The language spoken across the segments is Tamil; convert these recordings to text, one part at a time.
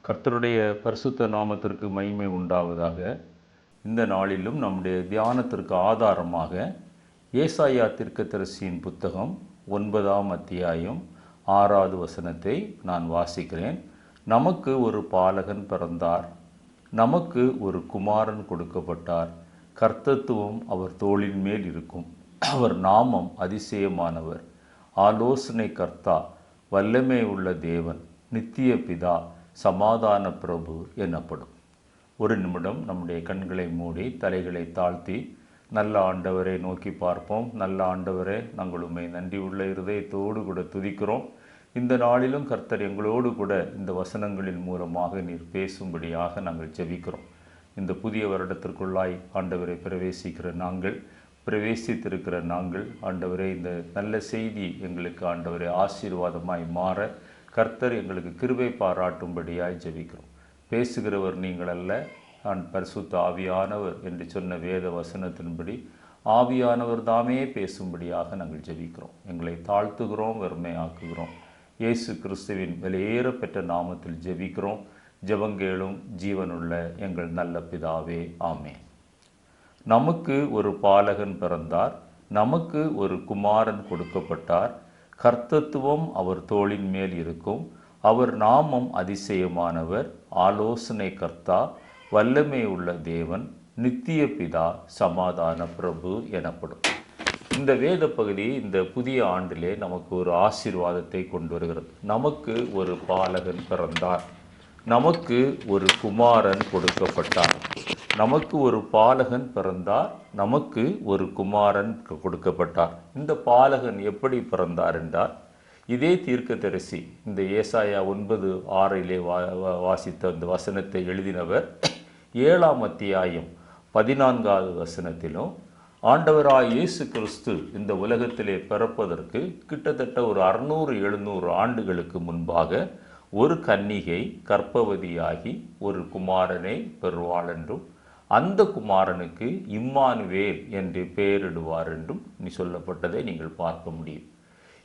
கர்த்தருடைய பரிசுத்த நாமத்திற்கு மகிமை உண்டாவதாக. இந்த நாளிலும் நம்முடைய தியானத்திற்கு ஆதாரமாக ஏசாயா தீர்க்கதரிசியின் புத்தகம் 9ஆம் அத்தியாயம் 6வது வசனத்தை நான் வாசிக்கிறேன். நமக்கு ஒரு பாலகன் பிறந்தார், நமக்கு ஒரு குமாரன் கொடுக்கப்பட்டார், கர்த்தத்துவம் அவர் தோளின் மேல் இருக்கும். அவர் நாமம் அதிசயமானவர், ஆலோசனை கர்த்தா, வல்லமை உள்ள தேவன், நித்திய பிதா, சமாதான பிரபு எனப்படும். ஒரு நிமிடம் நம்முடைய கண்களை மூடி தலைகளை தாழ்த்தி நல்ல ஆண்டவரை நோக்கி பார்ப்போம். நல்ல ஆண்டவரே, நாங்கள் உம்மை நன்றி உள்ள இருதயத்தோடு கூட துதிக்கிறோம். இந்த நாளிலும் கர்த்தர் எங்களோடு கூட இந்த வசனங்களின் மூலமாக நீர் பேசும்படியாக நாங்கள் ஜெபிக்கிறோம். இந்த புதிய வருடத்திற்குள்ளாய் ஆண்டவரை பிரவேசித்திருக்கிற நாங்கள் ஆண்டவரே, இந்த நல்ல செய்தி எங்களுக்கு ஆண்டவரை ஆசீர்வாதமாய் மாற கர்த்தர் எங்களுக்கு கிருபை பாராட்டும்படியாய் ஜெபிக்கிறோம். பேசுகிறவர் நீங்கள் அல்ல, நான் பரிசுத்த ஆவியானவர் என்று சொன்ன வேத வசனத்தின்படி ஆவியானவர் தாமே பேசும்படியாக நாங்கள் ஜெபிக்கிறோம். எங்களை தாழ்த்துகிறோம், வெறுமையாக்குகிறோம். இயேசு கிறிஸ்துவின் விலையேற பெற்ற நாமத்தில் ஜெபிக்கிறோம். ஜெபங்கேளும் ஜீவனுள்ள எங்கள் நல்ல பிதாவே, ஆமென். நமக்கு ஒரு பாலகன் பிறந்தார், நமக்கு ஒரு குமாரன் கொடுக்கப்பட்டார், கர்த்தத்துவம் அவர் தோளின் மேல் இருக்கும். அவர் நாமம் அதிசயமானவர், ஆலோசனை கர்த்தா, வல்லமை உள்ள தேவன், நித்திய பிதா, சமாதான பிரபு எனப்படும். இந்த வேத பகுதி இந்த புதிய ஆண்டிலே நமக்கு ஒரு ஆசீர்வாதத்தை கொண்டு வருகிறது. நமக்கு ஒரு பாலகன் பிறந்தார், நமக்கு ஒரு குமாரன் கொடுக்கப்பட்டார். நமக்கு ஒரு பாலகன் பிறந்தார், நமக்கு ஒரு குமாரன் கொடுக்கப்பட்டார். இந்த பாலகன் எப்படி பிறந்தார் என்றால், இதே தீர்க்கதரிசி இந்த ஏசாயா 9:6 வாசித்த அந்த வசனத்தை எழுதினவர் 7ஆம் அத்தியாயம் 14வது வசனத்திலும், ஆண்டவராய் இயேசு கிறிஸ்து இந்த உலகத்திலே பிறப்பதற்கு கிட்டத்தட்ட ஒரு 600-700 ஆண்டுகளுக்கு முன்பாக ஒரு கன்னிகை கர்ப்பவதியாகி ஒரு குமாரனை பெறுவாள் என்றும், அந்த குமாரனுக்கு இம்மானுவேல் என்று பெயரிடுவார் என்றும் சொல்லப்பட்டதை நீங்கள் பார்க்க முடியும்.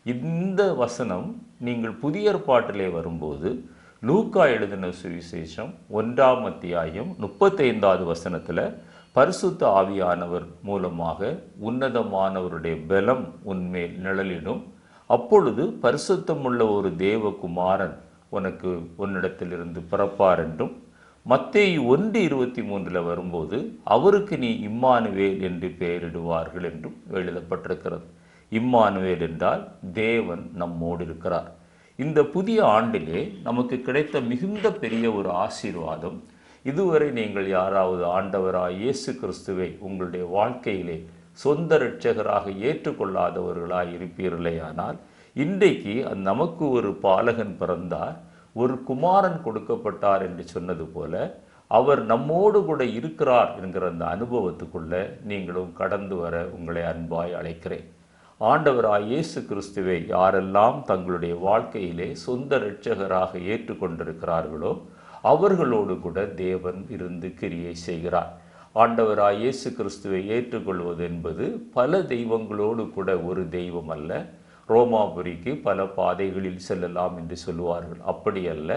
இந்த வசனம் நீங்கள் புதிய ஏற்பாட்டிலே வரும்போது லூக்கா எழுதின சுவிசேஷம் 1ஆம் அத்தியாயம் 35வது வசனத்தில், பரிசுத்த ஆவியானவர் மூலமாக உன்னதமானவருடைய பலம் உன்மேல் நிழலிடும், அப்பொழுது பரிசுத்தமுள்ள ஒரு தேவகுமாரன் உனக்கு உன்னிடத்திலிருந்து பிறப்பார் என்றும், மத்தேயு 1:23 வரும்போது அவருக்கு நீ இம்மானுவேல் என்று பெயரிடுவார்கள் என்றும் எழுதப்பட்டிருக்கிறது. இம்மானுவேல் என்றால் தேவன் நம்மோடு இருக்கிறார். இந்த புதிய ஆண்டிலே நமக்கு கிடைத்த மிகுந்த பெரிய ஒரு ஆசீர்வாதம், இதுவரை நீங்கள் யாராவது ஆண்டவராய் இயேசு கிறிஸ்துவை உங்களுடைய வாழ்க்கையிலே சொந்த இரட்சகராக ஏற்றுக்கொள்ளாதவர்களாய் இருப்பீர்களேயானால், இன்றைக்கு நமக்கு ஒரு பாலகன் பிறந்தார், ஒரு குமாரன் கொடுக்கப்பட்டார் என்று சொன்னது போல அவர் நம்மோடு கூட இருக்கிறார் என்கிற அந்த அனுபவத்துக்குள்ள நீங்களும் கடந்து வர உங்களை அன்பாய் அழைக்கிறேன். ஆண்டவராய் இயேசு கிறிஸ்துவை யாரெல்லாம் தங்களுடைய வாழ்க்கையிலே சொந்த இரட்சகராக ஏற்றுக்கொண்டிருக்கிறார்களோ அவர்களோடு கூட தேவன் இருந்து கிரியை செய்கிறார். ஆண்டவராய் இயேசு கிறிஸ்துவை ஏற்றுக்கொள்வது என்பது பல தெய்வங்களோடு கூட ஒரு தெய்வம் அல்ல. ரோமாபுரிக்கு பல பாதைகளில் செல்லலாம் என்று சொல்லுவார்கள். அப்படி அல்ல.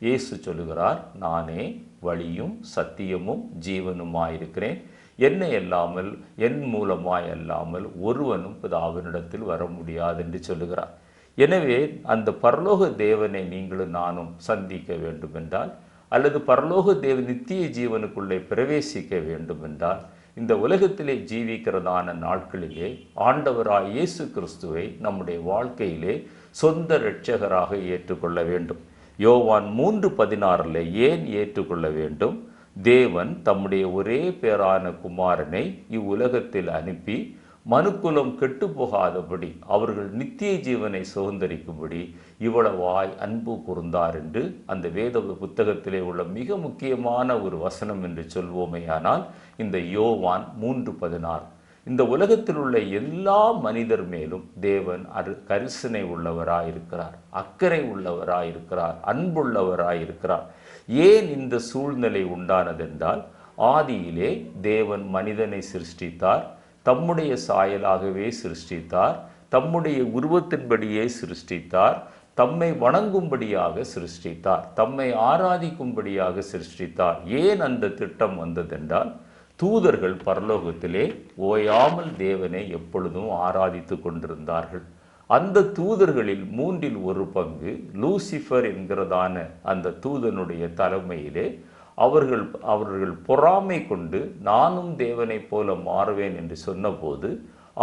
இயேசு சொல்லுகிறார், நானே வழியும் சத்தியமும் ஜீவனுமாயிருக்கிறேன், என்னை அல்லாமல், என் மூலமாய் அல்லாமல் ஒருவனும் பிதாவினிடத்தில் வர முடியாது என்று சொல்லுகிறார். எனவே அந்த பரலோக தேவனை நீங்களும் நானும் சந்திக்க வேண்டுமென்றால், அல்லது பரலோக தேவ நித்திய ஜீவனுக்குள்ளே பிரவேசிக்க வேண்டுமென்றால், இந்த உலகத்திலே ஜீவிக்கிறதான நாட்களிலே ஆண்டவராய் இயேசு கிறிஸ்துவை நம்முடைய வாழ்க்கையிலே சொந்த இரட்சகராக ஏற்றுக்கொள்ள வேண்டும். யோவான் 3:16 ஏன் ஏற்றுக்கொள்ள வேண்டும்? தேவன் தம்முடைய ஒரே பேரான குமாரனை இவ்வுலகத்தில் அனுப்பி மனுக்குலம் கெட்டு போகாதபடி அவர்கள் நித்திய ஜீவனை சுதந்தரிக்கும்படி இவ்வளவாய் அன்பு கூர்ந்தார் என்று அந்த வேத புத்தகத்திலே உள்ள மிக முக்கியமான ஒரு வசனம் என்று சொல்வோமேயானால் இந்த யோவான் 3:16. இந்த உலகத்தில் உள்ள எல்லா மனிதர் மேலும் தேவன் கரிசனை உள்ளவராயிருக்கிறார், அக்கறை உள்ளவராயிருக்கிறார், அன்புள்ளவராயிருக்கிறார். ஏன் இந்த சூழ்நிலை உண்டானதென்றால், ஆதியிலே தேவன் மனிதனை சிருஷ்டித்தார், தம்முடைய சாயலாகவே சிருஷ்டித்தார், தம்முடைய உருவத்தின்படியே சிருஷ்டித்தார், தம்மை வணங்கும்படியாக சிருஷ்டித்தார், தம்மை ஆராதிக்கும்படியாக சிருஷ்டித்தார். ஏன் அந்த திட்டம் வந்ததென்றால், தூதர்கள் பரலோகத்திலே ஓயாமல் தேவனை எப்பொழுதும் ஆராதித்து கொண்டிருந்தார்கள். அந்த தூதர்களில் 1/3 லூசிஃபர் என்கிறதான அந்த தூதனுடைய தலைமையிலே அவர்கள் பொறாமை கொண்டு நானும் தேவனைப் போல மாறுவேன் என்று சொன்னபோது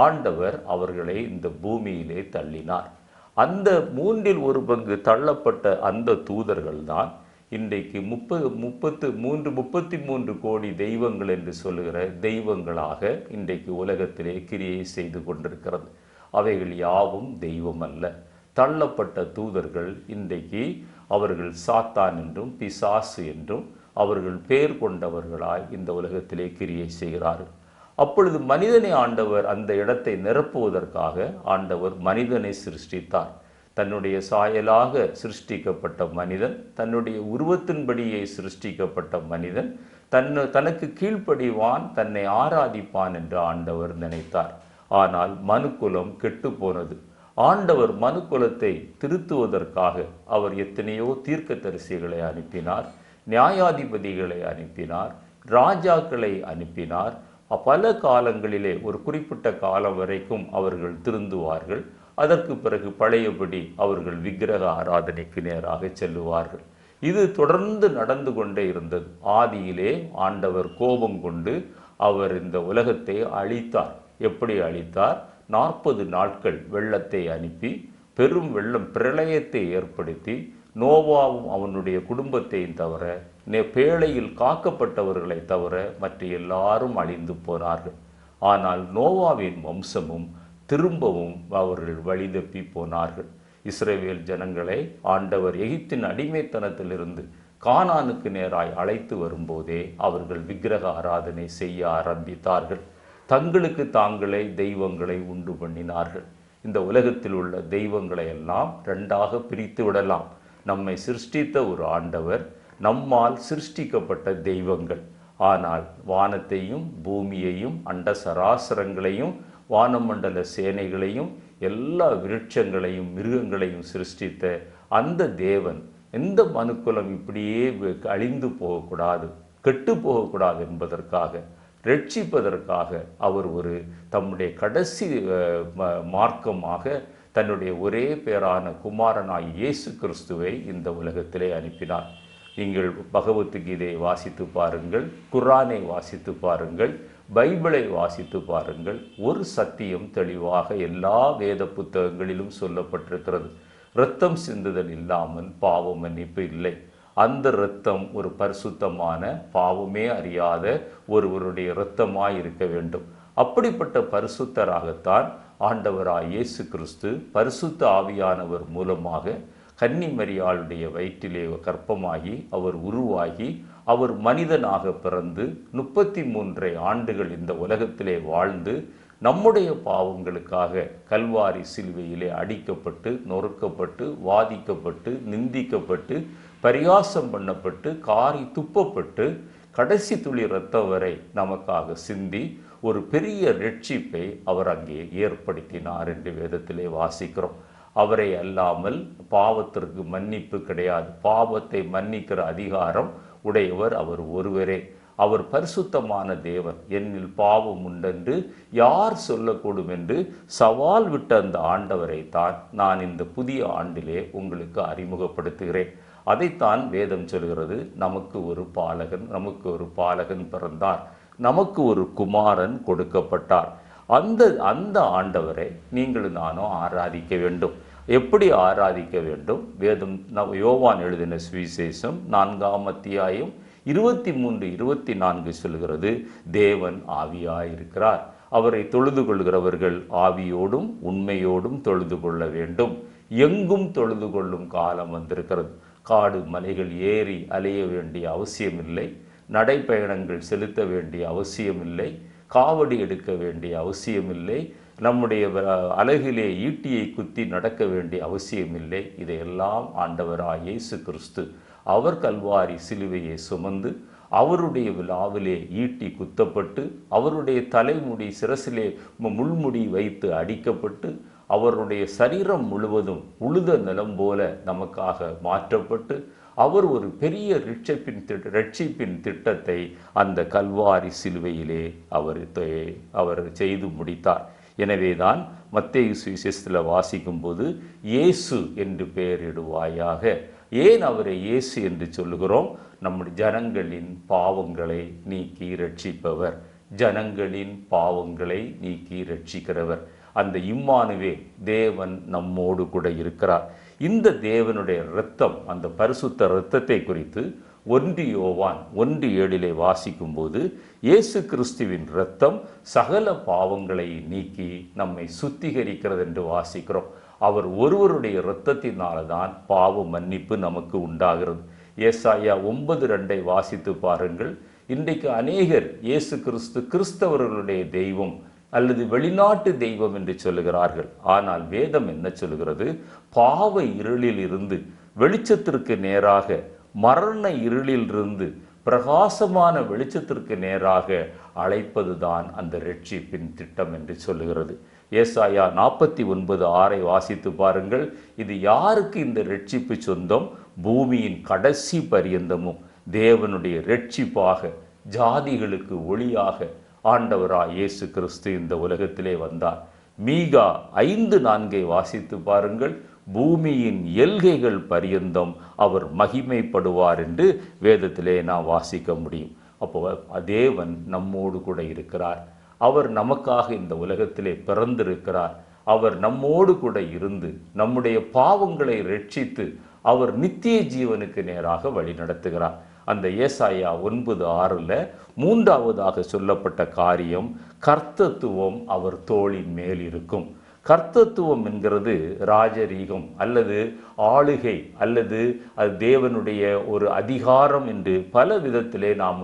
ஆண்டவர் அவர்களை இந்த பூமியிலே தள்ளினார். அந்த 1/3 தள்ளப்பட்ட அந்த தூதர்கள் தான் இன்றைக்கு 33 கோடி தெய்வங்கள் என்று சொல்லுகிற தெய்வங்களாக இன்றைக்கு உலகத்திலே கிரியை செய்து கொண்டிருக்கிறது. அவைகள் யாவும் தெய்வம் அல்ல. தள்ளப்பட்ட தூதர்கள் இன்றைக்கு அவர்கள் சாத்தான் என்றும் பிசாசு என்றும் அவர்கள் பெயர் கொண்டவர்களாய் இந்த உலகத்திலே கிரியை செய்கிறார்கள். அப்பொழுது மனிதனை ஆண்டவர் அந்த இடத்தை நிரப்புவதற்காக ஆண்டவர் மனிதனை சிருஷ்டித்தார். தன்னுடைய சாயலாக சிருஷ்டிக்கப்பட்ட மனிதன், தன்னுடைய உருவத்தின்படியே சிருஷ்டிக்கப்பட்ட மனிதன் தனக்கு கீழ்ப்படிவான், தன்னை ஆராதிப்பான் என்று ஆண்டவர் நினைத்தார். ஆனால் மனுக்குலம் கெட்டு போனது. ஆண்டவர் மனுக்குலத்தை திருத்துவதற்காக அவர் எத்தனையோ தீர்க்கதரிசிகளை அனுப்பினார், நியாயாதிபதிகளை அனுப்பினார், ராஜாக்களை அனுப்பினார். பல காலங்களிலே ஒரு குறிப்பிட்ட காலம் வரைக்கும் அவர்கள் திருந்துவார்கள். அதற்கு பிறகு பழையபடி அவர்கள் விக்கிரக ஆராதனைக்கு நேராக செல்லுவார்கள். இது தொடர்ந்து நடந்து கொண்டே இருந்தது. ஆதியிலே ஆண்டவர் கோபம் கொண்டு அவர் இந்த உலகத்தை அழித்தார். எப்படி அழித்தார்? 40 நாட்கள் வெள்ளத்தை அனுப்பி பெரும் வெள்ளம் பிரளயத்தை ஏற்படுத்தி நோவாவும் அவனுடைய குடும்பத்தையும் தவிர பேழையில் காக்கப்பட்டவர்களை தவிர மற்ற எல்லாரும் அழிந்து போனார்கள். ஆனால் நோவாவின் வம்சமும் திரும்பவும் அவர்கள் வழிதப்பி போனார்கள். இஸ்ரவேல் ஜனங்களை ஆண்டவர் எகிப்தின் அடிமைத்தனத்திலிருந்து கானானுக்கு நேராய் அழைத்து வரும்போதே அவர்கள் விக்கிரக ஆராதனை செய்ய ஆரம்பித்தார்கள். தங்களுக்கு தாங்களே தெய்வங்களை உண்டு பண்ணினார்கள். இந்த உலகத்தில் உள்ள தெய்வங்களை எல்லாம் 2ஆக பிரித்து விடலாம். நம்மை சிருஷ்டித்த ஒரு ஆண்டவர், நம்மால் சிருஷ்டிக்கப்பட்ட தெய்வங்கள். ஆனால் வானத்தையும் பூமியையும் அண்ட சராசரங்களையும் வானமண்டல சேனைகளையும் எல்லா விருட்சங்களையும் மிருகங்களையும் சிருஷ்டித்த அந்த தேவன் எந்த மனுக்குலம் இப்படியே அழிந்து போகக்கூடாது, கெட்டு போகக்கூடாது என்பதற்காக, ரட்சிப்பதற்காக அவர் ஒரு தம்முடைய கடைசி மார்க்கமாக தன்னுடைய ஒரே பேரான குமாரனாய் இயேசு கிறிஸ்துவை இந்த உலகத்திலே அனுப்பினார். நீங்கள் பகவத்கீதையை வாசித்து பாருங்கள், குர்ஆனை வாசித்து பாருங்கள், பைபிளை வாசித்து பாருங்கள். ஒரு சத்தியம் தெளிவாக எல்லா வேத புத்தகங்களிலும் சொல்லப்பட்டிருக்கிறது. இரத்தம் சிந்துதல் இல்லாமல் பாவ மன்னிப்பு இல்லை. அந்த இரத்தம் ஒரு பரிசுத்தமான, பாவமே அறியாத ஒருவருடைய இரத்தமாய் இருக்க வேண்டும். அப்படிப்பட்ட பரிசுத்தராகத்தான் ஆண்டவராய் இயேசு கிறிஸ்து பரிசுத்த ஆவியானவர் மூலமாக கன்னி மரியாளுடைய வயிற்றிலே கர்ப்பமாகி அவர் உருவாகி அவர் மனிதனாக பிறந்து 33 ஆண்டுகள் இந்த உலகத்திலே வாழ்ந்து நம்முடைய பாவங்களுக்காக கல்வாரி சிலுவையிலே அடிக்கப்பட்டு, நொறுக்கப்பட்டு, வாதிக்கப்பட்டு, நிந்திக்கப்பட்டு, பரியாசம் பண்ணப்பட்டு, காரி துப்பப்பட்டு, கடைசி துளி இரத்தம் வரை நமக்காக சிந்தி ஒரு பெரிய ரட்சிப்பை அவர் அங்கே ஏற்படுத்தினார் என்று வேதத்திலே வாசிக்கிறோம். அவரை அல்லாமல் பாவத்திற்கு மன்னிப்பு கிடையாது. பாவத்தை மன்னிக்கிற அதிகாரம் உடையவர் அவர் ஒருவரே. அவர் பரிசுத்தமான தேவன். என்னில் பாவம் உண்டென்று யார் சொல்லக்கூடும் என்று சவால் விட்ட அந்த ஆண்டவரை தான் நான் இந்த புதிய ஆண்டிலே உங்களுக்கு அறிமுகப்படுத்துகிறேன். அதைத்தான் வேதம் சொல்கிறது. நமக்கு ஒரு பாலகன் பிறந்தார், நமக்கு ஒரு குமாரன் கொடுக்கப்பட்டார். அந்த ஆண்டவரை நீங்களும் நானும் ஆராதிக்க வேண்டும். எப்படி ஆராதிக்க வேண்டும்? வேதம் யோவான் எழுதின சுவிசேஷம் 4ஆம் அத்தியாயம் 23-24 சொல்கிறது, தேவன் ஆவியாயிருக்கிறார். அவரை தொழுது கொள்கிறவர்கள் ஆவியோடும் உண்மையோடும் தொழுது கொள்ள வேண்டும். எங்கும் தொழுது கொள்ளும் காலம் வந்திருக்கிறது. காடு மலைகள் ஏறி அலைய வேண்டிய அவசியமில்லை. நடைப்பயணங்கள் செலுத்த வேண்டிய அவசியமில்லை. காவடி எடுக்க வேண்டிய அவசியமில்லை. நம்முடைய அலகிலே ஈட்டியை குத்தி நடக்க வேண்டிய அவசியமில்லை. இதையெல்லாம் ஆண்டவராய் இயேசு கிறிஸ்து அவர் கல்வாரி சிலுவையை சுமந்து அவருடைய விழாவிலே ஈட்டி குத்தப்பட்டு அவருடைய தலைமுடி சிரசிலே முள்முடி வைத்து அடிக்கப்பட்டு அவருடைய சரீரம் முழுவதும் உழுத நிலம் போல நமக்காக மாற்றப்பட்டு அவர் ஒரு பெரிய ரட்சிப்பின் திட்டத்தை அந்த கல்வாரி சிலுவையிலே அவர் செய்து முடித்தார். எனவேதான் மத்தேயு சுவிசேஷத்தில் வாசிக்கும்போது இயேசு என்று பெயரிடுவாயாக. ஏன் அவரை இயேசு என்று சொல்லுகிறோம்? நம்முடைய ஜனங்களின் பாவங்களை நீக்கி ரட்சிப்பவர், ஜனங்களின் பாவங்களை நீக்கி ரட்சிக்கிறவர். அந்த இம்மானுவேல் தேவன் நம்மோடு கூட இருக்கிறார். இந்த தேவனுடைய இரத்தம், அந்த பரிசுத்த இரத்தத்தை குறித்து 1 யோவான் 1:7 வாசிக்கும்போது இயேசு கிறிஸ்துவின் இரத்தம் சகல பாவங்களை நீக்கி நம்மை சுத்திகரிக்கிறது என்று வாசிக்கிறோம். அவர் ஒருவருடைய இரத்தத்தினால்தான் பாவ மன்னிப்பு நமக்கு உண்டாகிறது. ஏசாயா 9:2 வாசித்து பாருங்கள். இன்றைக்கு அநேகர் இயேசு கிறிஸ்தவர்களுடைய தெய்வம் அல்லது வெளிநாட்டு தெய்வம் என்று சொல்லுகிறார்கள். ஆனால் வேதம் என்ன சொல்கிறது? பாவ இருளில் இருந்து வெளிச்சத்திற்கு நேராக, மரண இருளிலிருந்து பிரகாசமான வெளிச்சத்திற்கு நேராக அழைப்பதுதான் அந்த ரட்சிப்பின் திட்டம் என்று சொல்லுகிறது. ஏசாயா 49:6 வாசித்து பாருங்கள். இது யாருக்கு இந்த ரட்சிப்பு சொந்தம்? பூமியின் கடைசி பரியந்தமும் தேவனுடைய ரட்சிப்பாக, ஜாதிகளுக்கு ஒளியாக ஆண்டவராய் இயேசு கிறிஸ்து இந்த உலகத்திலே வந்தார். மீகா 5:4 வாசித்து பாருங்கள். பூமியின் எல்கைகள் பரியந்தம் அவர் மகிமைப்படுவார் என்று வேதத்திலே நாம் வாசிக்க முடியும். அப்போ தேவன் நம்மோடு கூட இருக்கிறார். அவர் நமக்காக இந்த உலகத்திலே பிறந்திருக்கிறார். அவர் நம்மோடு கூட இருந்து நம்முடைய பாவங்களை ரட்சித்து அவர் நித்திய ஜீவனுக்கு நேராக வழி நடத்துகிறார். அந்த ஏசாயா 9:6 மூன்றாவதாக சொல்லப்பட்ட காரியம் கர்த்தத்துவம் அவர் தோளின் மேல் இருக்கும். கர்த்தத்துவம் என்கிறது ராஜரீகம் அல்லது ஆளுகை அல்லது அது தேவனுடைய ஒரு அதிகாரம் என்று பல விதத்திலே நாம்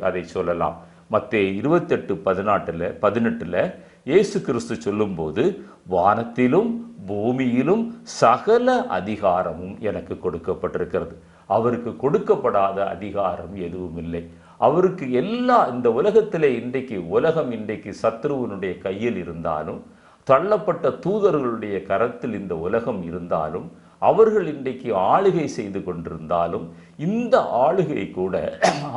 அதை சொல்லலாம். மத்தேயு 28:18 இயேசு கிறிஸ்து சொல்லும்போது, வானத்திலும் பூமியிலும் சகல அதிகாரமும் எனக்கு கொடுக்கப்பட்டிருக்கிறது. அவருக்கு கொடுக்கப்படாத அதிகாரம் எதுவும் இல்லை. அவருக்கு இந்த உலகத்திலே உலகம் இன்றைக்கு சத்ருவனுடைய கையில் இருந்தாலும், தள்ளப்பட்ட தூதர்களுடைய கரத்தில் இந்த உலகம் இருந்தாலும், அவர்கள் இன்றைக்கு ஆளுகை செய்து கொண்டிருந்தாலும், இந்த ஆளுகை கூட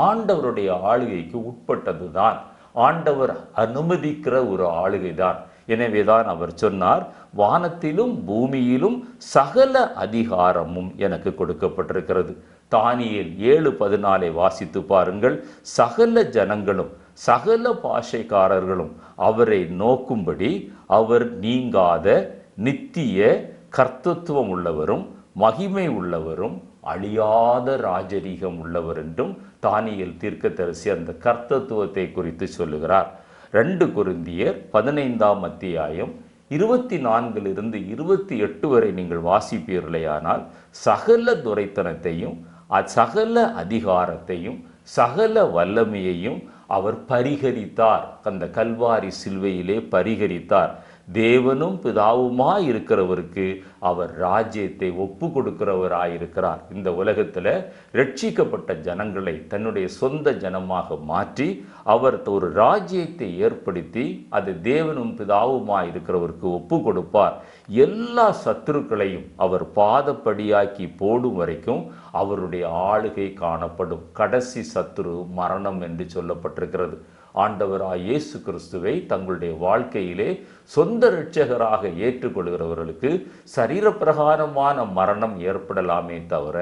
ஆண்டவருடைய ஆளுகைக்கு உட்பட்டது தான். ஆண்டவர் அனுமதிக்கிற ஒரு ஆளுகை தான். எனவேதான் அவர் சொன்னார், வானத்திலும் பூமியிலும் சகல அதிகாரமும் எனக்கு கொடுக்கப்பட்டிருக்கிறது. தானியேல் 7:14 வாசித்து பாருங்கள். சகல ஜனங்களும் சகல பாஷைக்காரர்களும் அவரை நோக்கும்படி அவர் நீங்காத நித்திய கர்த்தத்துவம் உள்ளவரும் மகிமை உள்ளவரும் அழியாத ராஜரீகம் உள்ளவர் என்றும் தானியேல் தீர்க்கதரிசி அந்த கர்த்தத்துவத்தை குறித்து சொல்லுகிறார். 2 கொரிந்தியர் 15 24 28 வரை நீங்கள் வாசிப்பீர்களேயானால் சகல துரைத்தனத்தையும் சகல அதிகாரத்தையும் சகல வல்லமையையும் அவர் பரிகரித்தார். அந்த கல்வாரி சிலுவையிலே பரிகரித்தார். தேவனும் பிதாவுமாய் இருக்கிறவருக்கு அவர் ராஜ்யத்தை ஒப்பு கொடுக்கிறவராயிருக்கிறார். இந்த உலகத்தில் ரட்சிக்கப்பட்ட ஜனங்களை தன்னுடைய சொந்த ஜனமாக மாற்றி அவர் ஒரு ராஜ்யத்தை ஏற்படுத்தி அது தேவனும் பிதாவுமாய் இருக்கிறவருக்கு ஒப்பு கொடுப்பார். எல்லா சத்துருக்களையும் அவர் பாதப்படியாக்கி போடும் வரைக்கும் அவருடைய ஆளுகை காணப்படும். கடைசி சத்துரு மரணம் என்று சொல்லப்பட்டிருக்கிறது. ஆண்டவராய் இயேசு கிறிஸ்துவை தங்களுடைய வாழ்க்கையிலே சொந்த இரட்சகராக ஏற்றுக்கொள்கிறவர்களுக்கு சரீரப்பிரகாரமான மரணம் ஏற்படலாமே தவிர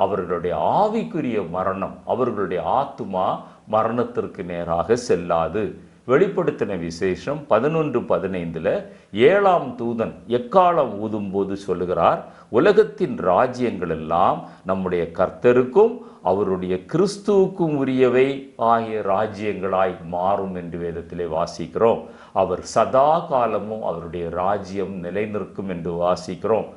அவர்களுடைய ஆவிக்குரிய மரணம், அவர்களுடைய ஆத்துமா மரணத்திற்கு நேராக செல்லாது. வெளிப்படுத்தின விசேஷம் 11:15 7ஆம் தூதன் எக்காலம் ஊதும்போது சொல்லுகிறார், உலகத்தின் ராஜ்யங்கள் எல்லாம் நம்முடைய கர்த்தருக்கும் அவருடைய கிறிஸ்துவுக்கும் உரியவை ஆகிய ராஜ்யங்களாய் மாறும் என்று வேதத்திலே வாசிக்கிறோம். அவர் சதா காலமும் அவருடைய ராஜ்யம் நிலைநிற்கும் என்று வாசிக்கிறோம்.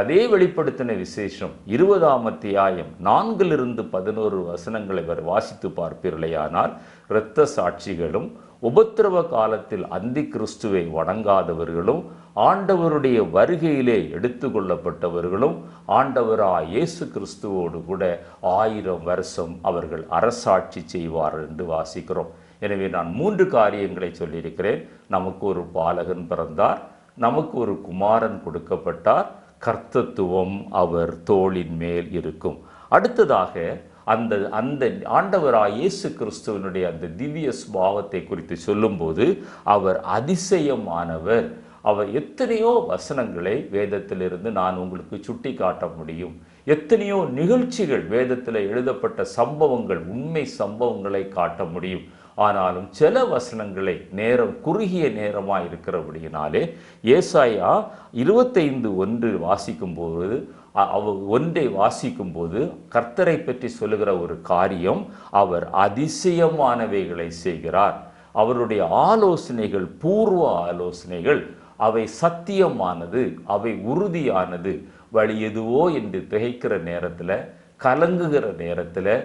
அதே வெளிப்படுத்தின விசேஷம் 20ஆம் அத்தியாயம் 4-11 வாசித்து பார்ப்பீர்களேயானால் இரத்த சாட்சிகளும் உபத்திரவ காலத்தில் அந்தி கிறிஸ்துவை வணங்காதவர்களும் ஆண்டவருடைய வருகையிலே எடுத்து கொள்ளப்பட்டவர்களும் ஆண்டவராய் இயேசு கிறிஸ்துவோடு கூட 1000 வருஷம் அவர்கள் அரசாட்சி செய்வார்கள் என்று வாசிக்கிறோம். எனவே நான் 3 காரியங்களை சொல்லியிருக்கிறேன். நமக்கு ஒரு பாலகன் பிறந்தார், நமக்கு ஒரு குமாரன் கொடுக்கப்பட்டார், கர்த்தத்துவம் அவர் தோளின் மேல் இருக்கும். அடுத்ததாக அந்த அந்த ஆண்டவராய் இயேசு கிறிஸ்துவனுடைய அந்த திவ்ய சுபாவத்தை குறித்து சொல்லும்போது அவர் அதிசயமானவர். அவர் எத்தனையோ வசனங்களை வேதத்திலிருந்து நான் உங்களுக்கு சுட்டி காட்ட முடியும். எத்தனையோ நிகழ்ச்சிகள் வேதத்தில் எழுதப்பட்ட சம்பவங்கள், உண்மை சம்பவங்களை காட்ட முடியும். ஆனாலும் சில வசனங்களை நேரம் குறுகிய நேரமாக இருக்கிறபடியினாலே ஏசாயா 25:1 வாசிக்கும்போது ஒன்றை வாசிக்கும்போது கர்த்தரை பற்றி சொல்லுகிற ஒரு காரியம், அவர் அதிசயமானவைகளை செய்கிறார். அவருடைய ஆலோசனைகள் பூர்வ ஆலோசனைகள், அவை சத்தியமானது, அவை உறுதியானது. வழி எதுவோ என்று திகைக்கிற நேரத்தில், கலங்குகிற நேரத்தில்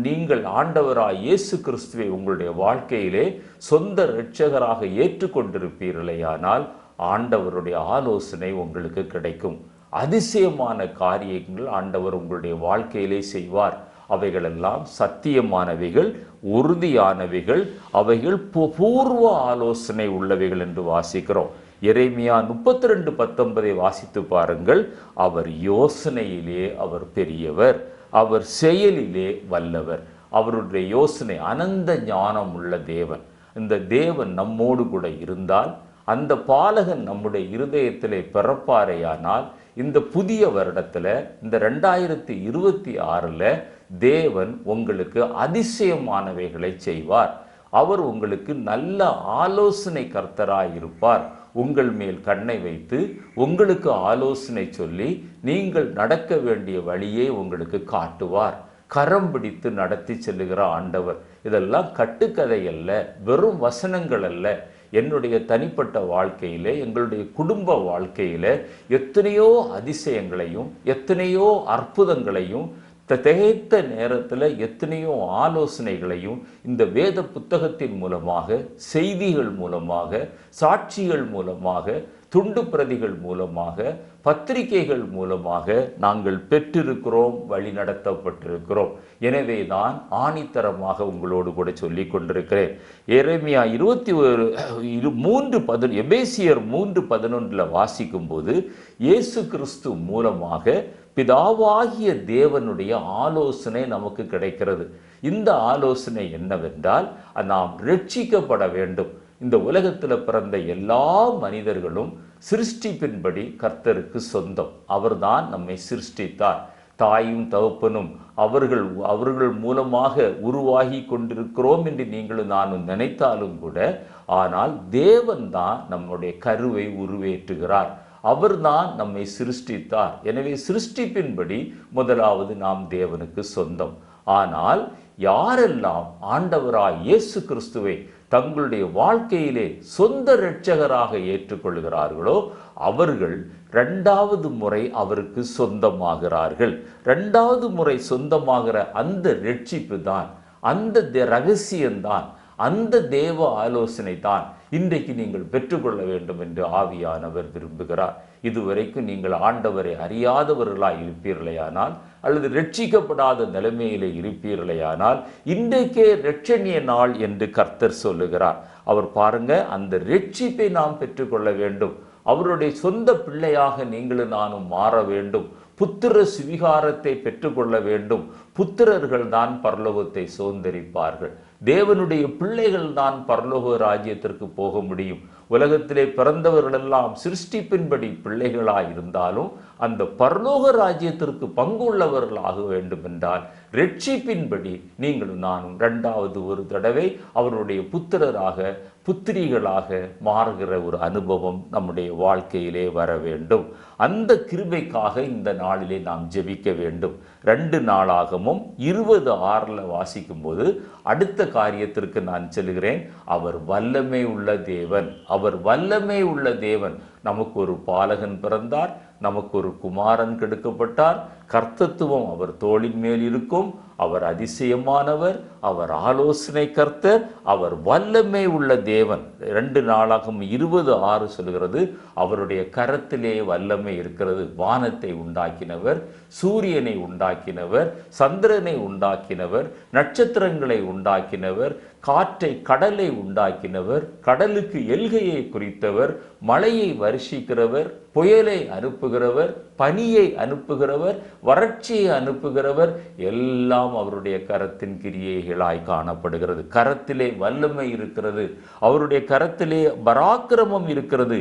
நீங்கள் ஆண்டவராய் இயேசு கிறிஸ்துவை உங்களுடைய வாழ்க்கையிலே சொந்த இரட்சகராக ஏற்றுக்கொண்டிருப்பீர்களேயானால் ஆண்டவருடைய ஆலோசனை உங்களுக்கு கிடைக்கும். அதிசயமான காரியங்கள் ஆண்டவர் உங்களுடைய வாழ்க்கையிலே செய்வார். அவைகளெல்லாம் சத்தியமானவைகள், உறுதியானவைகள், அவைகள் பூர்வ ஆலோசனை உள்ளவைகள் என்று வாசிக்கிறோம். எரேமியா 32:19 வாசித்து பாருங்கள். அவர் யோசனையிலே அவர் பெரியவர், அவர் செயலிலே வல்லவர். அவருடைய யோசனை அனந்த ஞானம் உள்ள தேவன். இந்த தேவன் நம்மோடு கூட இருந்தால், அந்த பாலகன் நம்முடைய இருதயத்திலே பிறப்பாரையானால், இந்த புதிய வருடத்தில், இந்த 2026 தேவன் உங்களுக்கு அதிசயமானவைகளை செய்வார். அவர் உங்களுக்கு நல்ல ஆலோசனை கர்த்தராய் இருப்பார். உங்கள் மேல் கண்ணை வைத்து உங்களுக்கு ஆலோசனை சொல்லி நீங்கள் நடக்க வேண்டிய வழியை உங்களுக்கு காட்டுவார். கரம் பிடித்து நடத்தி செல்லுகிற ஆண்டவர். இதெல்லாம் கட்டுக்கதை அல்ல, வெறும் வசனங்கள் அல்ல. என்னுடைய தனிப்பட்ட வாழ்க்கையிலே, எங்களுடைய குடும்ப வாழ்க்கையிலே எத்தனையோ அதிசயங்களையும் எத்தனையோ அற்புதங்களையும் திகைத்த நேரத்தில் எத்தனையோ ஆலோசனைகளையும் இந்த வேத புத்தகத்தின் மூலமாக, செய்திகள் மூலமாக, சாட்சிகள் மூலமாக, துண்டு பிரதிகள் மூலமாக, பத்திரிகைகள் மூலமாக நாங்கள் பெற்றிருக்கிறோம், வழி நடத்தப்பட்டிருக்கிறோம். எனவே தான் ஆணித்தரமாக உங்களோடு கூட சொல்லி கொண்டிருக்கிறேன். எரேமியா 23:11 எபேசியர் 3:11 வாசிக்கும்போது இயேசு கிறிஸ்து மூலமாக பிதாவாகிய தேவனுடைய ஆலோசனை நமக்கு கிடைக்கிறது. இந்த ஆலோசனை என்னவென்றால், நாம் ரட்சிக்கப்பட வேண்டும். இந்த உலகத்தில் பிறந்த எல்லா மனிதர்களும் சிருஷ்டிப்பின்படி கர்த்தருக்கு சொந்தம். அவர்தான் நம்மை சிருஷ்டித்தார். தாயும் தகப்பனும் அவர்கள் மூலமாக உருவாகி கொண்டிருக்கிறோம் என்று நீங்களும் நானும் நினைத்தாலும் கூட, ஆனால் தேவன் தான் நம்முடைய கருவை உருவேற்றுகிறார். அவர்தான் நம்மை சிருஷ்டித்தார். எனவே சிருஷ்டிப்பின்படி முதலாவது நாம் தேவனுக்கு சொந்தம். ஆனால் யாரெல்லாம் ஆண்டவராய் இயேசு கிறிஸ்துவை தங்களுடைய வாழ்க்கையிலே சொந்த இரட்சகராக ஏற்றுக்கொள்கிறார்களோ அவர்கள் 2வது முறை அவருக்கு சொந்தமாகிறார்கள். 2வது முறை சொந்தமாகிற அந்த ரட்சிப்பு தான், அந்த ரகசியம்தான், அந்த தேவ ஆலோசனை தான் இன்றைக்கு நீங்கள் பெற்றுக்கொள்ள வேண்டும் என்று ஆவியானவர் விரும்புகிறார். இதுவரைக்கும் நீங்கள் ஆண்டவரை அறியாதவர்களாய் இருப்பீர்களேயானால், அல்லது ரட்சிக்கப்படாத நிலைமையிலே இருப்பீர்களேயானால், இன்றைக்கே இரட்சணிய நாள் என்று கர்த்தர் சொல்லுகிறார். அவர் பாருங்க, அந்த ரட்சிப்பை நாம் பெற்றுக்கொள்ள வேண்டும். அவருடைய சொந்த பிள்ளையாக நீங்களும் நானும் மாற வேண்டும். புத்திர சுவிகாரத்தை பெற்றுக்கொள்ள வேண்டும். புத்திரர்கள் தான் பரலோகத்தை சுதந்தரிப்பார்கள். தேவனுடைய பிள்ளைகள் தான் பரலோக ராஜ்யத்திற்கு போக முடியும். உலகத்திலே பிறந்தவர்களெல்லாம் சிருஷ்டிப்பின்படி பிள்ளைகளாய் இருந்தாலும் அந்த பரலோக ராஜ்யத்திற்கு பங்கு உள்ளவர்களாக வேண்டும் என்றால் ரட்சிப்பின்படி நீங்களும் நானும் 2வது ஒரு தடவை அவருடைய புத்திரராக, புத்திரிகளாக மாறுகிற ஒரு அனுபவம் நம்முடைய வாழ்க்கையிலே வர வேண்டும். அந்த கிருபைக்காக இந்த நாளிலே நாம் ஜெபிக்க வேண்டும். 2 நாளாகமும் 20:6 வாசிக்கும் போது அடுத்த காரியத்திற்கு நான் செல்கிறேன். அவர் வல்லமை உள்ள தேவன், அவர் வல்லமை உள்ள தேவன். நமக்கு ஒரு பாலகன் பிறந்தார், நமக்கு ஒரு குமாரன் கெடுக்கப்பட்டார், கர்த்தத்துவம் அவர் தோளின் மேல் இருக்கும். அவர் அதிசயமானவர், அவர் ஆலோசனை கர்த்தர், அவர் வல்லமை உள்ள தேவன். 2 நாளாகமம் 20:6 சொல்கிறது, அவருடைய கரத்திலே வல்லமை இருக்கிறது. வானத்தை உண்டாக்கினவர், சூரியனை உண்டாக்கினவர், சந்திரனை உண்டாக்கினவர், நட்சத்திரங்களை உண்டாக்கினவர், காற்றை கடலை உண்டாக்கினவர், கடலுக்கு எல்கையை குறித்தவர், மழையை வருஷிக்கிறவர், புயலை அனுப்புகிறவர், பனியை அனுப்புகிறவர், வறட்சியை அனுப்புகிறவர், எல்லாம் அவருடைய கரத்தின் கிரியைகளாய் காணப்படுகிறது. கரத்திலே வல்லமை இருக்கிறது, அவருடைய கரத்திலே பராக்கிரமம் இருக்கிறது.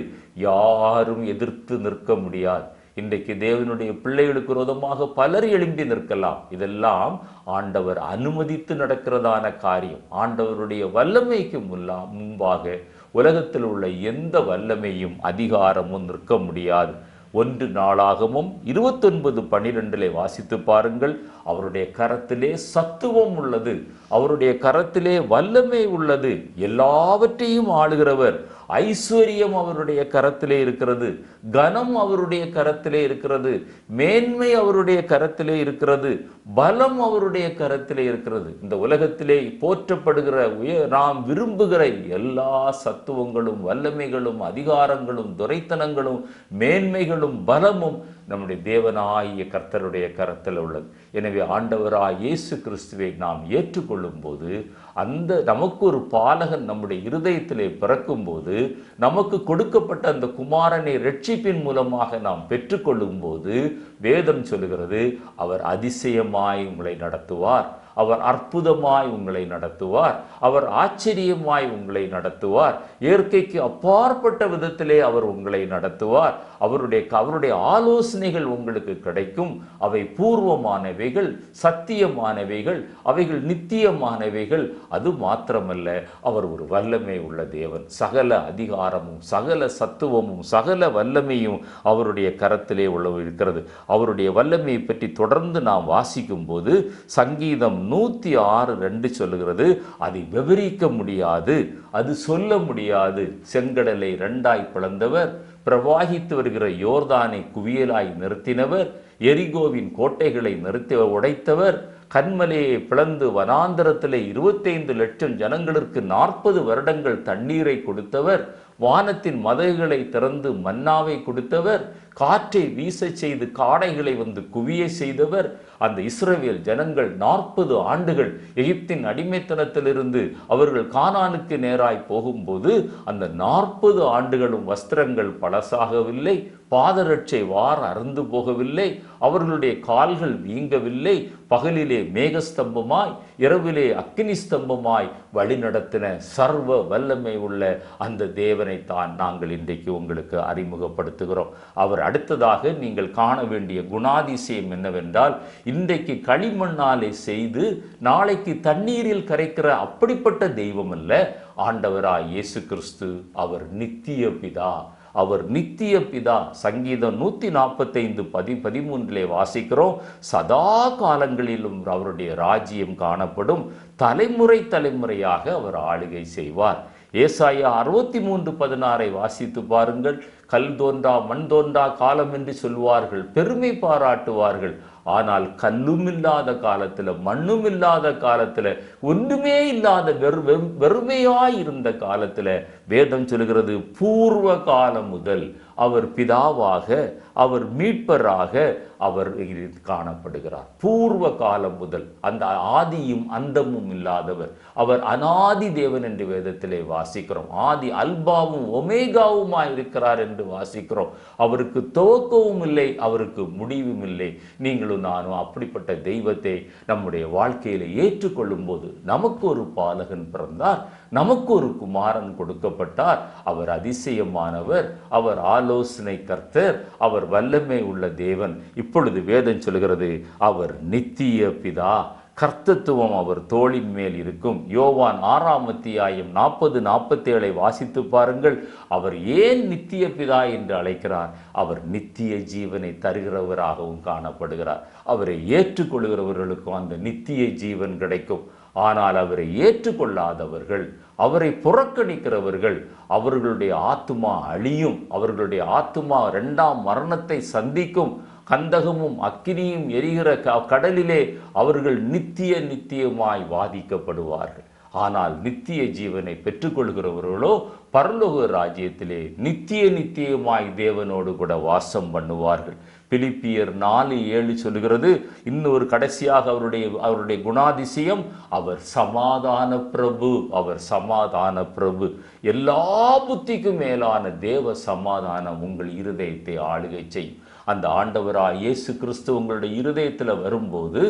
யாரும் எதிர்த்து நிற்க முடியாது. இன்றைக்கு தேவனுடைய பிள்ளைகளுக்கு விரோதமாக பலர் எழும்பி நிற்கலாம். இதெல்லாம் ஆண்டவர் அனுமதித்து நடக்கிறதான காரியம். ஆண்டவருடைய வல்லமைக்கு முன்பாக உலகத்தில் உள்ள எந்த வல்லமையும் அதிகாரமும் நிற்க முடியாது. 1 நாளாகமும் 29:12 வாசித்து பாருங்கள். அவருடைய கரத்திலே சத்துவம் உள்ளது, அவருடைய கரத்திலே வல்லமை உள்ளது. எல்லாவற்றையும் ஆளுகிறவர். ஐஸ்வர்யம் அவருடைய கரத்திலே இருக்கிறது, கனம் அவருடைய கரத்திலே இருக்கிறது, மேன்மை அவருடைய கரத்திலே இருக்கிறது, பலம் அவருடைய கரத்திலே இருக்கிறது. இந்த உலகத்திலே போற்றப்படுகிற நாம் விரும்புகிற எல்லா சத்துவங்களும், வல்லமைகளும், அதிகாரங்களும், துரைத்தனங்களும், மேன்மைகளும், பலமும் நம்முடைய தேவனாகிய கர்த்தருடைய கரத்தில் உள்ளது. எனவே ஆண்டவராய் இயேசு கிறிஸ்துவை நாம் ஏற்றுக்கொள்ளும் போது, அந்த நமக்கு ஒரு பாலகன் நம்முடைய இருதயத்திலே பிறக்கும் போது, நமக்கு கொடுக்கப்பட்ட அந்த குமாரனை ரட்சிப்பின் மூலமாக நாம் பெற்றுக்கொள்ளும் போது, வேதம் சொல்லுகிறது, அவர் அதிசயமாய் உங்களை நடத்துவார், அவர் அற்புதமாய் உங்களை நடத்துவார், அவர் ஆச்சரியமாய் உங்களை நடத்துவார், இயற்கைக்கு அப்பாற்பட்ட விதத்திலே அவர் உங்களை நடத்துவார். அவருடைய ஆலோசனைகள் உங்களுக்கு கிடைக்கும். அவை பூர்வமானவைகள், சத்தியமானவைகள், அவைகள் நித்தியமானவைகள். அது மாத்திரமல்ல, அவர் ஒரு வல்லமை உள்ள தேவன். சகல அதிகாரமும், சகல சத்துவமும், சகல வல்லமையும் அவருடைய கரத்திலே இருக்கிறது. அவருடைய வல்லமையை பற்றி தொடர்ந்து நாம் வாசிக்கும் போது, சங்கீதம் 106:2 சொல்லுகிறது, அதை விவரிக்க முடியாது, அது சொல்ல முடியாது. செங்கடலை 2ஆய் பிளந்தவர், பிரவாகித்து வருகிற யோர்தானை குவியலாய் நிறுத்தினவர், எரிகோவின் கோட்டைகளை உடைத்தவர், கன்மலையை பிளந்து வனாந்தரத்திலே 25 லட்சம் ஜனங்களுக்கு 40 வருடங்கள் தண்ணீரை கொடுத்தவர், வானத்தின் மதகுகளை திறந்து மன்னாவை கொடுத்தவர், காற்றை வீச செய்து காடைகளை குவிய செய்தவர். அந்த இஸ்ரவேல் ஜனங்கள் 40 ஆண்டுகள் எகிப்தின் அடிமைத்தனத்திலிருந்து அவர்கள் கானானுக்கு நேராய் போகும்போது, அந்த 40 ஆண்டுகளும் வஸ்திரங்கள் பழசாகவில்லை, பாதரட்சை அறுந்து போகவில்லை, அவர்களுடைய கால்கள் வீங்கவில்லை. பகலிலே மேகஸ்தம்பமாய், இரவிலே அக்கினி ஸ்தம்பமாய் வழிநடத்தின சர்வ வல்லமை உள்ள அந்த தேவனை தான் நாங்கள் இன்றைக்கு உங்களுக்கு அறிமுகப்படுத்துகிறோம். அவர் அடுத்ததாக நீங்கள் காண வேண்டிய குணாதிசயம் என்னவென்றால், இன்றைக்கு களிமண்ணாலே செய்து நாளைக்கு தண்ணீரில் கரைக்கிற அப்படிப்பட்ட தெய்வம் அல்ல ஆண்டவராய் இயேசு கிறிஸ்து. அவர் நித்திய பிதா, அவர் நித்திய பிதா. சங்கீதம் 145:13 வாசிக்கிறோம், சதா காலங்களிலும் அவருடைய ராஜ்யம் காணப்படும், தலைமுறை தலைமுறையாக அவர் ஆளுகை செய்வார். ஏசாயா 63:16 வாசித்து பாருங்கள். கல் தோன்றா மண் தோன்றா காலம் என்று சொல்வார்கள், பெருமை பாராட்டுவார்கள். ஆனால் கல்லும் இல்லாத காலத்துல, மண்ணும் இல்லாத காலத்துல, ஒன்றுமே இல்லாத வெறுமையாய் இருந்த காலத்துல வேதம் சொல்கிறது, பூர்வ காலம் முதல் அவர் பிதாவாக, அவர் மீட்பராக அவர் காணப்படுகிறார். பூர்வ காலம் முதல், அந்த ஆதியும் அந்தமும் இல்லாதவர், அவர் அநாதி தேவன் என்று வேதத்திலே வாசிக்கிறோம். ஆதி அல்பாவும் ஒமேகாவுமாய் இருக்கிறார் என்று வாசிக்கிறோம். அவருக்கு துவக்கமும் இல்லை, அவருக்கு முடிவும் இல்லை. நீங்களும் நானும் அப்படிப்பட்ட தெய்வத்தை நம்முடைய வாழ்க்கையில ஏற்றுக்கொள்ளும் போது, நமக்கு ஒரு பாலகன் பிறந்தார், நமக்கு ஒரு குமாரன் கொடுக்கப்பட்டார். அவர் அதிசயமானவர், அவர் ஆலோசனை கர்த்தர், அவர் வல்லமை உள்ள தேவன். இப்பொழுது வேதம் சொல்கிறது, அவர் நித்திய பிதா. கர்த்தத்துவம் அவர் தோளின் மேல் இருக்கும். யோவான் 6:40-47 வாசித்து பாருங்கள். அவர் ஏன் நித்திய பிதா என்று அழைக்கிறார்? அவர் நித்திய ஜீவனை தருகிறவராகவும் காணப்படுகிறார். அவரை ஏற்றுக்கொள்கிறவர்களுக்கும் அந்த நித்திய ஜீவன் கிடைக்கும். ஆனால் அவரை ஏற்றுக்கொள்ளாதவர்கள், அவரை புறக்கணிக்கிறவர்கள், அவர்களுடைய ஆத்துமா அழியும், அவர்களுடைய ஆத்துமா 2ஆம் மரணத்தை சந்திக்கும். கந்தகமும் அக்கினியும் எரிகிற கடலிலே அவர்கள் நித்தியமாய் வாதிக்கப்படுவார்கள். ஆனால் நித்திய ஜீவனை பெற்றுக்கொள்கிறவர்களோ பரலோக ராஜ்யத்திலே நித்தியமாய் தேவனோடு கூட வாசம் பண்ணுவார்கள். பிலிப்பியர் 4:7 சொல்லுகிறது. இன்னொரு கடைசியாக அவருடைய குணாதிசயம், அவர் சமாதான பிரபு. அவர் சமாதான பிரபு. எல்லா புத்திக்கும் மேலான தேவ சமாதானம் உங்கள் இருதயத்தை ஆளுகை செய்யும். அந்த ஆண்டவராய் இயேசு கிறிஸ்து உங்களுடைய இருதயத்தில் வரும்போது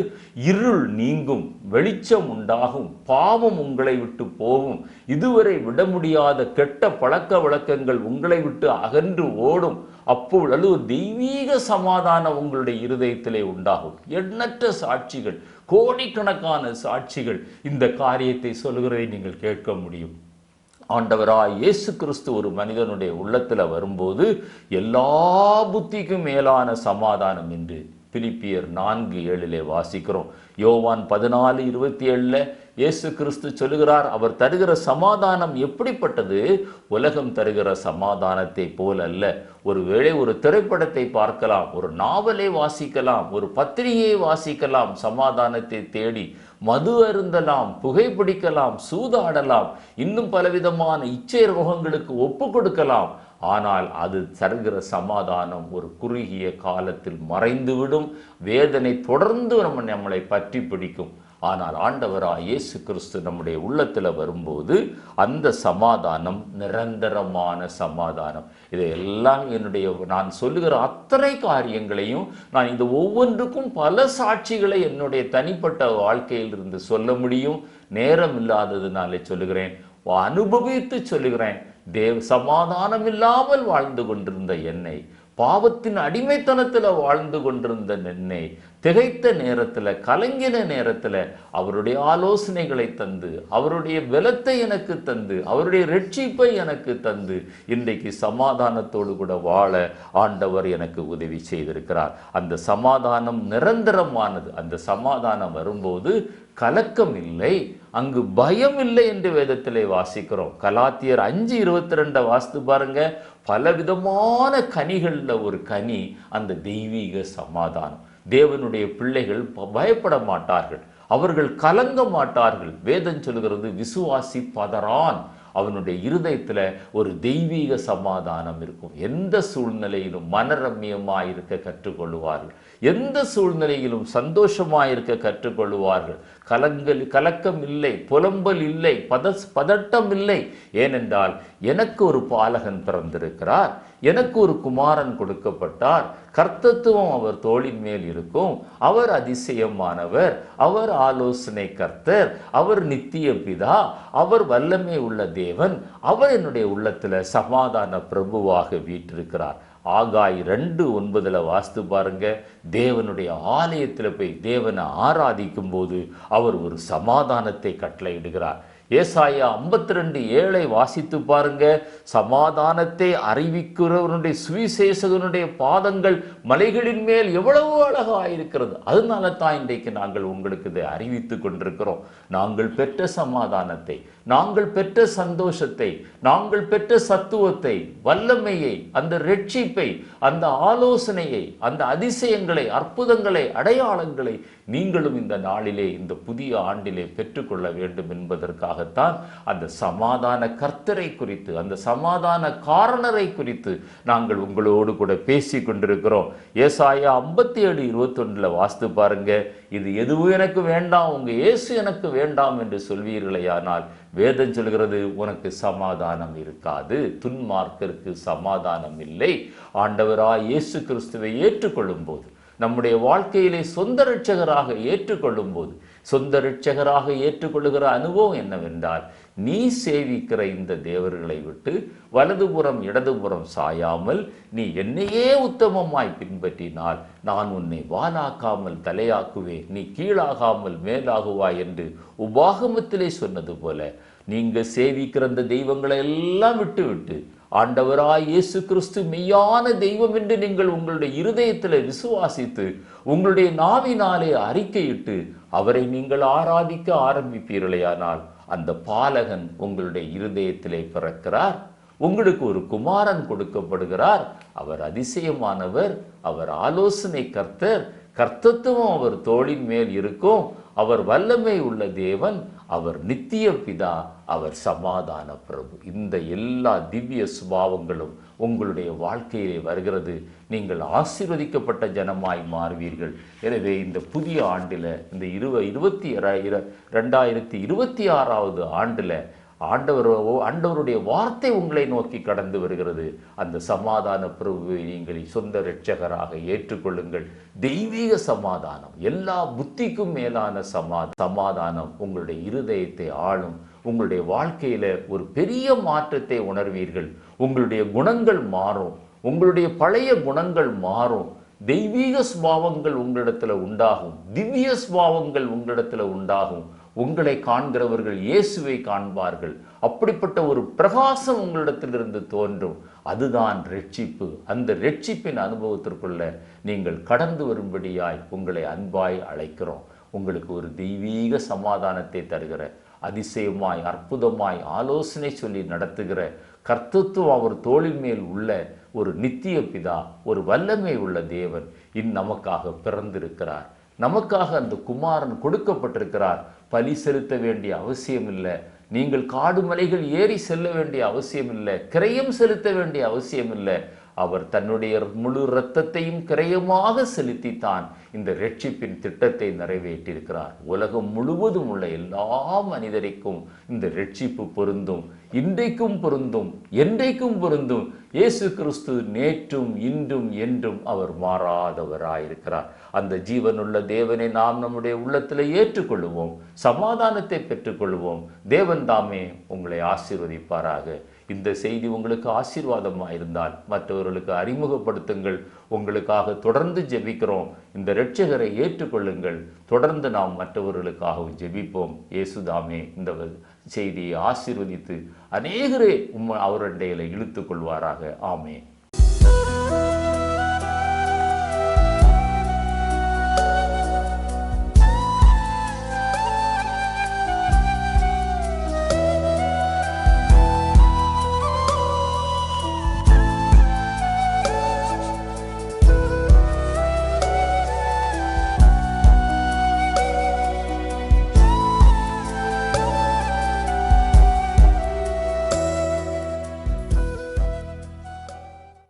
இருள் நீங்கும், வெளிச்சம் உண்டாகும், பாவம் உங்களை விட்டு போகும், இதுவரை விட முடியாத கெட்ட பழக்க வழக்கங்கள் உங்களை விட்டு அகன்று ஓடும். அப்பொழுது தெய்வீக சமாதானம் உங்களுடைய இருதயத்திலே உண்டாகும். எண்ணற்ற சாட்சிகள், கோடிக்கணக்கான சாட்சிகள் இந்த காரியத்தை சொல்கிறதை நீங்கள் கேட்க முடியும். ஆண்டவராய் இயேசு கிறிஸ்து ஒரு மனிதனுடைய உள்ளத்தில் வரும்போது எல்லா புத்திக்கும் மேலான சமாதானம் என்று பிலிப்பியர் 4:7 வாசிக்கிறோம். யோவான் 14:27 இயேசு கிறிஸ்து சொல்லுகிறார், அவர் தருகிற சமாதானம் எப்படிப்பட்டது? உலகம் தருகிற சமாதானத்தை போல் அல்ல. ஒருவேளை ஒரு திரைப்படத்தை பார்க்கலாம், ஒரு நாவலை வாசிக்கலாம், ஒரு பத்திரிகையை வாசிக்கலாம், சமாதானத்தை தேடி மது அருந்தலாம், புகைப்பிடிக்கலாம், சூதாடலாம், இன்னும் பலவிதமான இச்சை ரோகங்களுக்கு ஒப்பு கொடுக்கலாம். ஆனால் அது தருகிற சமாதானம் ஒரு குறுகிய காலத்தில் மறைந்துவிடும். வேதனை தொடர்ந்து நம்மளை பற்றி பிடிக்கும். ஆனால் ஆண்டவராய் இயேசு கிறிஸ்து நம்முடைய உள்ளத்தில் வரும்போது அந்த சமாதானம் நிரந்தரமான சமாதானம். இதையெல்லாம் நான் சொல்லுகிற அத்தனை காரியங்களையும் நான் இந்த ஒவ்வொன்றுக்கும் பல சாட்சிகளை என்னுடைய தனிப்பட்ட வாழ்க்கையில் இருந்து சொல்ல முடியும். நேரம் இல்லாததுனாலே சொல்லுகிறேன், அனுபவித்து சொல்லுகிறேன். சமாதானம் இல்லாமல் வாழ்ந்து கொண்டிருந்த என்னை, பாவத்தின் அடிமைத்தனத்தில் வாழ்ந்து கொண்டிருந்த என்னை, திகைத்த நேரத்தில், கலங்கின நேரத்தில் அவருடைய ஆலோசனைகளை தந்து, அவருடைய பலத்தை எனக்கு தந்து, அவருடைய ரட்சிப்பை எனக்கு தந்து இன்றைக்கு சமாதானத்தோடு கூட வாழ ஆண்டவர் எனக்கு உதவி செய்திருக்கிறார். அந்த சமாதானம் நிரந்தரமானது. அந்த சமாதானம் வரும்போது கலக்கம் இல்லை, அங்கு பயம் இல்லை என்று வேதத்திலே வாசிக்கிறோம். கலாத்தியர் 5:22 வாசித்து பாருங்க. பலவிதமான கனிகளில் ஒரு கனி அந்த தெய்வீக சமாதானம். தேவனுடைய பிள்ளைகள் பயப்பட மாட்டார்கள், அவர்கள் கலங்க மாட்டார்கள். வேதம் சொல்கிறது, விசுவாசி பதறான். அவனுடைய இருதயத்தில் ஒரு தெய்வீக சமாதானம் இருக்கும். எந்த சூழ்நிலையிலும் மனரம்யமாயிருக்க கற்றுக்கொள்வார்கள், எந்த சூழ்நிலையிலும் சந்தோஷமாயிருக்க கற்றுக்கொள்வார்கள். கலக்கம் இல்லை, புலம்பல் இல்லை, பதட்டம் இல்லை. ஏனென்றால் எனக்கு ஒரு பாலகன் பிறந்திருக்கிறார், எனக்கு ஒரு குமாரன் கொடுக்கப்பட்டார், கர்த்தத்துவம் அவர் தோளின் மேல் இருக்கும், அவர் அதிசயமானவர், அவர் ஆலோசனை கர்த்தர், அவர் நித்திய பிதா, அவர் வல்லமை உள்ள தேவன், அவர் என்னுடைய உள்ளத்துல சமாதான பிரபுவாக வீற்றிருக்கிறார். ஆகாய் 2:9 வாசித்து பாருங்க. தேவனுடைய ஆலயத்தில் போய் தேவனை ஆராதிக்கும் போது அவர் ஒரு சமாதானத்தை கட்டளையிடுகிறார். ஏசாயா 52:7 வாசித்து பாருங்க. சமாதானத்தை அறிவிக்கிறவனுடைய சுவிசேஷகனுடைய பாதங்கள் மலைகளின் மேல் எவ்வளவு அழகாயிருக்கிறது. அதனால தான் இன்றைக்கு நாங்கள் உங்களுக்கு இதை அறிவித்து கொண்டிருக்கிறோம். நாங்கள் பெற்ற சமாதானத்தை, நாங்கள் பெற்ற சந்தோஷத்தை, நாங்கள் பெற்ற சத்துவத்தை, வல்லமையை, அந்த ரட்சிப்பை, அந்த ஆலோசனையை, அந்த அதிசயங்களை, அற்புதங்களை, அடையாளங்களை நீங்களும் இந்த நாளிலே, இந்த புதிய ஆண்டிலே பெற்றுக்கொள்ள வேண்டும் என்பதற்காகத்தான் அந்த சமாதான கர்த்தரை குறித்து, அந்த சமாதான காரணரை குறித்து நாங்கள் உங்களோடு கூட பேசி கொண்டிருக்கிறோம். ஏசாயா 57:21 வாசித்து பாருங்க. இது எதுவும் எனக்கு வேண்டாம், உங்க இயேசு எனக்கு வேண்டாம் என்று சொல்வீர்களேயானால் வேதம் சொல்கிறது, உனக்கு சமாதானம் இருக்காது. துன்மார்க்கருக்கு சமாதானம் இல்லை. ஆண்டவராய் இயேசு கிறிஸ்துவை ஏற்றுக்கொள்ளும் போது, நம்முடைய வாழ்க்கையிலே சொந்த இரட்சகராக ஏற்றுக்கொள்ளும் போது, சொந்த இரட்சகராக ஏற்றுக்கொள்ளுகிற அனுபவம் என்னவென்றால், நீ சேவிக்கிற இந்த தேவர்களை விட்டு வலதுபுறம் இடதுபுறம் சாயாமல் நீ என்னையே உத்தமமாய் பின்பற்றினால் நான் உன்னை வாலாக்காமல் தலையாக்குவேன், நீ கீழாகாமல் மேலாகுவாய் என்று உபாகமத்திலே சொன்னது போல, நீங்க சேவிக்கிற அந்த தெய்வங்களை எல்லாம் விட்டு ஆண்டவராய் இயேசு கிறிஸ்து மெய்யான தெய்வம் என்று நீங்கள் உங்களுடைய இருதயத்தில் விசுவாசித்து உங்களுடைய நாவினாலே அறிக்கையிட்டு அவரை நீங்கள் ஆராதிக்க ஆரம்பிப்பீர்களேயானால் அந்த பாலகன் உங்களுடைய இருதயத்திலே பிறக்கிறார். உங்களுக்கு ஒரு குமாரன் கொடுக்கப்படுகிறார். அவர் அதிசயமானவர், அவர் ஆலோசனை கர்த்தர், கர்த்தத்துவம் அவர் தோளின் மேல் இருக்கும், அவர் வல்லமை உள்ள தேவன், அவர் நித்திய பிதா, அவர் சமாதான பிரபு. இந்த எல்லா திவ்ய சுபாவங்களும் உங்களுடைய வாழ்க்கையிலே வருகிறது. நீங்கள் ஆசீர்வதிக்கப்பட்ட ஜனமாய் மாறுவீர்கள். எனவே இந்த புதிய ஆண்டில், இந்த 2026 ஆண்டில் ஆண்டவருடைய வார்த்தை உங்களை நோக்கி கடந்து வருகிறது. அந்த சமாதான பிரபுவை நீங்கள் சொந்த இரட்சகராக ஏற்றுக்கொள்ளுங்கள். தெய்வீக சமாதானம், எல்லா புத்திக்கும் மேலான சமாதானம் உங்களுடைய இருதயத்தை ஆளும். உங்களுடைய வாழ்க்கையில ஒரு பெரிய மாற்றத்தை உணர்வீர்கள். உங்களுடைய குணங்கள் மாறும், உங்களுடைய பழைய குணங்கள் மாறும். தெய்வீக சுபாவங்கள் உங்களிடத்துல உண்டாகும், திவ்ய சுபாவங்கள் உங்களிடத்துல உண்டாகும். உங்களை காண்கிறவர்கள் இயேசுவை காண்பார்கள். அப்படிப்பட்ட ஒரு பிரகாசம் உங்களிடத்திலிருந்து தோன்றும். அதுதான் இரட்சிப்பு. அந்த இரட்சிப்பின் அனுபவத்திற்குள்ள நீங்கள் கடந்து வரும்படியாய் உங்களை அன்பாய் அழைக்கிறோம். உங்களுக்கு ஒரு தெய்வீக சமாதானத்தை தருகிற, அதிசயமாய் அற்புதமாய் ஆலோசனை சொல்லி நடத்துகிற கர்த்தத்துவம் அவர் தோளின் மேல் உள்ள ஒரு நித்திய பிதா, ஒரு வல்லமை உள்ள தேவன் நமக்காக பிறந்திருக்கிறார். நமக்காக அந்த குமாரன் கொடுக்கப்பட்டிருக்கிறார். பலி செலுத்த வேண்டிய அவசியம் இல்லை. நீங்கள் காடு மலைகள் ஏறி செல்ல வேண்டிய அவசியம் இல்லை. கிரயம் செலுத்த வேண்டிய அவசியம் இல்லை. அவர் தன்னுடைய முழு இரத்தத்தையும் கிரயமாக செலுத்தித்தான் இந்த இரட்சிப்பின் திட்டத்தை நிறைவேற்றியிருக்கிறார். உலகம் முழுவதும் உள்ள எல்லா மனிதருக்கும் இந்த இரட்சிப்பு பொருந்தும். இன்றைக்கும் பொருந்தும், என்றைக்கும் பொருந்தும். இயேசு கிறிஸ்து நேற்றும் இன்றும் என்றும் அவர் மாறாதவராயிருக்கிறார். அந்த ஜீவனுள்ள தேவனை நாம் நம்முடைய உள்ளத்தில் ஏற்றுக்கொள்வோம், சமாதானத்தை பெற்றுக்கொள்வோம். தேவன் தாமே உங்களை ஆசீர்வதிப்பாராக. இந்த செய்தி உங்களுக்கு ஆசீர்வாதமாக இருந்தால் மற்றவர்களுக்கு அறிமுகப்படுத்துங்கள். உங்களுக்காக தொடர்ந்து ஜெபிக்கிறோம். இந்த இரட்சகரை ஏற்றுக்கொள்ளுங்கள். தொடர்ந்து நாம் மற்றவர்களுக்காகவும் ஜெபிப்போம். இயேசுதாமே இந்த செய்தியை ஆசீர்வதித்து அநேகரே அவருடைய இழுத்து கொள்வாராக. ஆமென்.